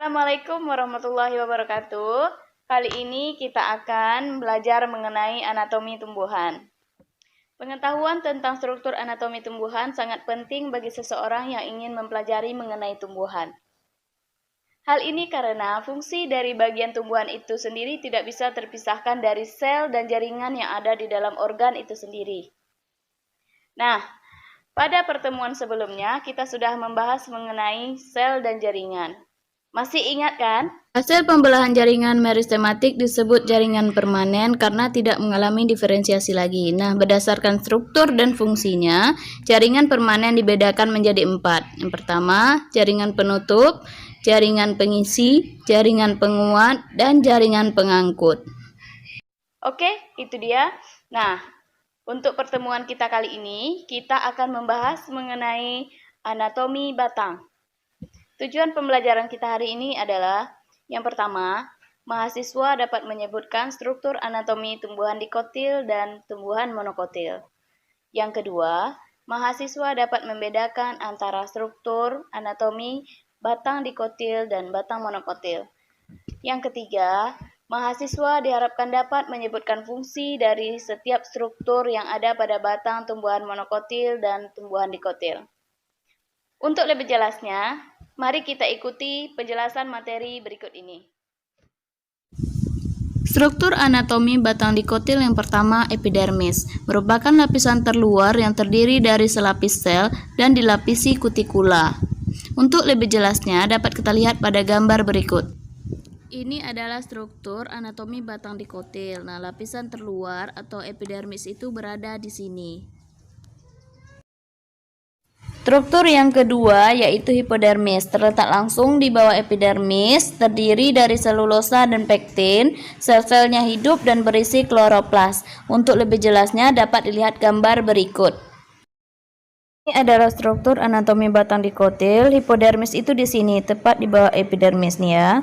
Assalamualaikum warahmatullahi wabarakatuh. Kali ini kita akan belajar mengenai anatomi tumbuhan. Pengetahuan tentang struktur anatomi tumbuhan sangat penting bagi seseorang yang ingin mempelajari mengenai tumbuhan. Hal ini karena fungsi dari bagian tumbuhan itu sendiri tidak bisa terpisahkan dari sel dan jaringan yang ada di dalam organ itu sendiri. Nah, pada pertemuan sebelumnya kita sudah membahas mengenai sel dan jaringan. Masih ingat kan? Hasil pembelahan jaringan meristematik disebut jaringan permanen karena tidak mengalami diferensiasi lagi. Nah, berdasarkan struktur dan fungsinya, jaringan permanen dibedakan menjadi 4. Yang pertama, jaringan penutup, jaringan pengisi, jaringan penguat, dan jaringan pengangkut. Oke, itu dia. Nah, untuk pertemuan kita kali ini, kita akan membahas mengenai anatomi batang. Tujuan pembelajaran kita hari ini adalah, yang pertama, mahasiswa dapat menyebutkan struktur anatomi tumbuhan dikotil dan tumbuhan monokotil. Yang kedua, mahasiswa dapat membedakan antara struktur anatomi batang dikotil dan batang monokotil. Yang ketiga, mahasiswa diharapkan dapat menyebutkan fungsi dari setiap struktur yang ada pada batang tumbuhan monokotil dan tumbuhan dikotil. Untuk lebih jelasnya, mari kita ikuti penjelasan materi berikut ini. Struktur anatomi batang dikotil yang pertama, epidermis, merupakan lapisan terluar yang terdiri dari selapis sel dan dilapisi kutikula. Untuk lebih jelasnya dapat kita lihat pada gambar berikut. Ini adalah struktur anatomi batang dikotil. Nah, lapisan terluar atau epidermis itu berada di sini. Struktur yang kedua yaitu hipodermis, terletak langsung di bawah epidermis, terdiri dari selulosa dan pektin. Sel-selnya hidup dan berisi kloroplas. Untuk lebih jelasnya dapat dilihat gambar berikut. Ini adalah struktur anatomi batang dikotil. Hipodermis itu di sini, tepat di bawah epidermis nih ya.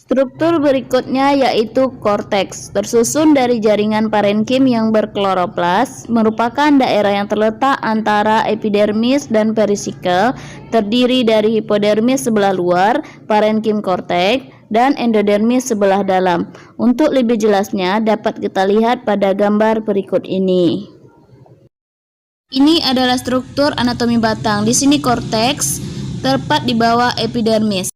Struktur berikutnya yaitu korteks, tersusun dari jaringan parenkim yang berkloroplas, merupakan daerah yang terletak antara epidermis dan perisikel, terdiri dari hipodermis sebelah luar, parenkim korteks, dan endodermis sebelah dalam. Untuk lebih jelasnya dapat kita lihat pada gambar berikut ini. Ini adalah struktur anatomi batang. Di sini korteks, tepat di bawah epidermis.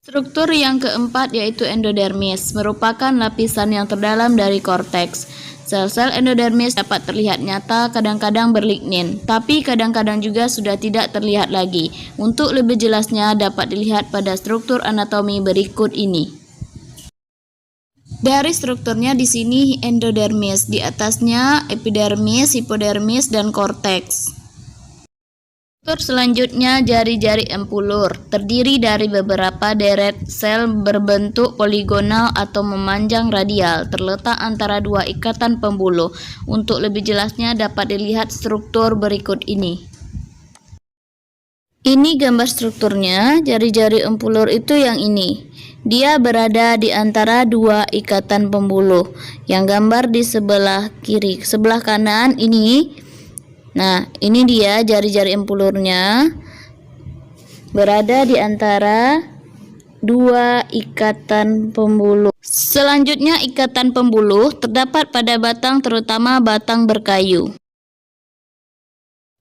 Struktur yang keempat yaitu endodermis, merupakan lapisan yang terdalam dari korteks. Sel-sel endodermis dapat terlihat nyata, kadang-kadang berlignin, tapi kadang-kadang juga sudah tidak terlihat lagi. Untuk lebih jelasnya dapat dilihat pada struktur anatomi berikut ini. Dari strukturnya di sini endodermis, di atasnya epidermis, hipodermis, dan korteks. Struktur selanjutnya jari-jari empulur, terdiri dari beberapa deret sel berbentuk poligonal atau memanjang radial, terletak antara dua ikatan pembuluh. Untuk lebih jelasnya dapat dilihat struktur berikut ini. Ini gambar strukturnya, jari-jari empulur itu yang ini. Dia berada di antara dua ikatan pembuluh. Yang gambar di sebelah kiri, sebelah kanan ini. Nah, ini dia jari-jari empulurnya, berada di antara dua ikatan pembuluh. Selanjutnya ikatan pembuluh terdapat pada batang, terutama batang berkayu.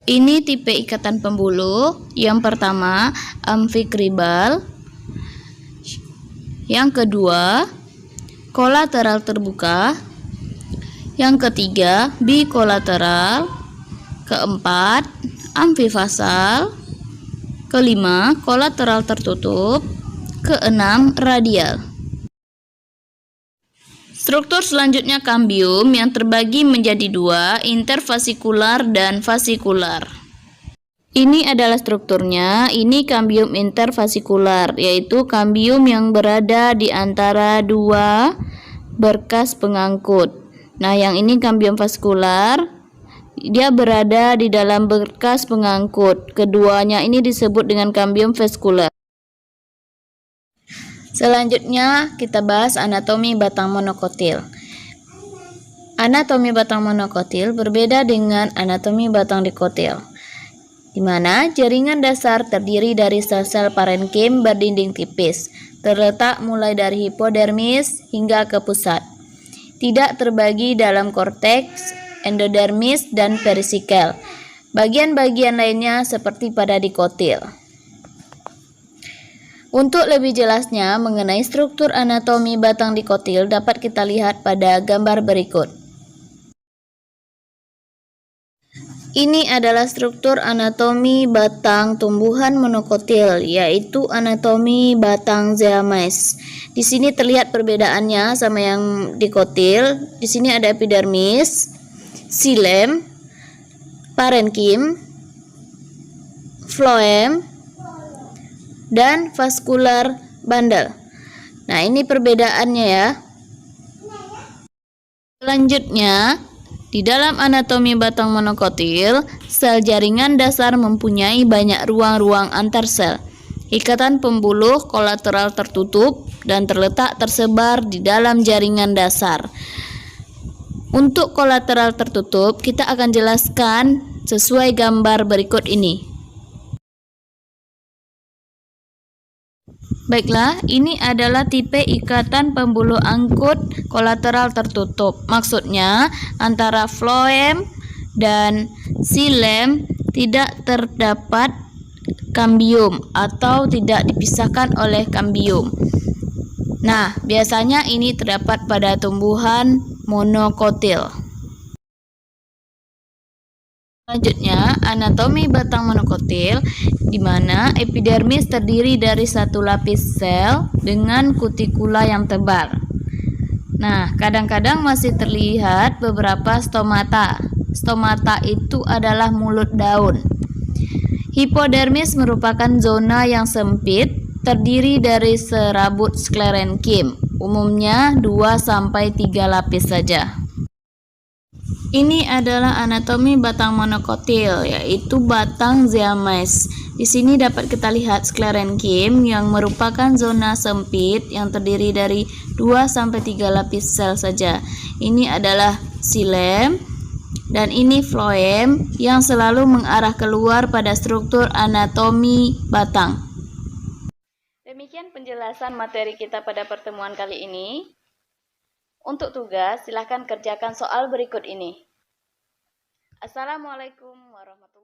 Ini tipe ikatan pembuluh. Yang pertama, amfikribal. Yang kedua, kolateral terbuka. Yang ketiga, bikolateral. Keempat, amfifasal. Kelima, kolateral tertutup. Keenam, radial. Struktur selanjutnya kambium yang terbagi menjadi dua, intervasikular dan vasikular. Ini adalah strukturnya. Ini kambium intervasikular, yaitu kambium yang berada di antara dua berkas pengangkut. Nah, yang ini kambium vasikular. Dia berada di dalam berkas pengangkut. Keduanya ini disebut dengan kambium vaskular. Selanjutnya kita bahas anatomi batang monokotil. Anatomi batang monokotil berbeda dengan anatomi batang dikotil. di mana jaringan dasar terdiri dari sel-sel parenkim berdinding tipis, terletak mulai dari hipodermis hingga ke pusat. Tidak terbagi dalam korteks, endodermis, dan perisikel. Bagian-bagian lainnya seperti pada dikotil. Untuk lebih jelasnya mengenai struktur anatomi batang dikotil dapat kita lihat pada gambar berikut. Ini adalah struktur anatomi batang tumbuhan monokotil, yaitu anatomi batang zeamys. Di sini terlihat perbedaannya sama yang dikotil. Di sini ada epidermis, xilem, parenkim, floem, dan vaskular bundle. Nah, ini perbedaannya ya. Selanjutnya, di dalam anatomi batang monokotil, sel jaringan dasar mempunyai banyak ruang-ruang antar sel. Ikatan pembuluh kolateral tertutup dan terletak tersebar di dalam jaringan dasar. Untuk kolateral tertutup, kita akan jelaskan sesuai gambar berikut ini. Baiklah, ini adalah tipe ikatan pembuluh angkut kolateral tertutup. Maksudnya, antara floem dan xilem tidak terdapat kambium atau tidak dipisahkan oleh kambium. Nah, biasanya ini terdapat pada tumbuhan monokotil. Selanjutnya, anatomi batang monokotil, di mana epidermis terdiri dari satu lapis sel dengan kutikula yang tebal. Nah, kadang-kadang masih terlihat beberapa stomata. Stomata itu adalah mulut daun. Hipodermis merupakan zona yang sempit, terdiri dari serabut sklerenkim, umumnya 2-3 lapis saja. Ini adalah anatomi batang monokotil, yaitu batang zeamys. Di sini dapat kita lihat sklerenkim yang merupakan zona sempit yang terdiri dari 2-3 lapis sel saja. Ini adalah xilem dan ini floem yang selalu mengarah keluar pada struktur anatomi batang. Demikian penjelasan materi kita pada pertemuan kali ini. Untuk tugas, silakan kerjakan soal berikut ini. Assalamualaikum warahmatullahi wabarakatuh.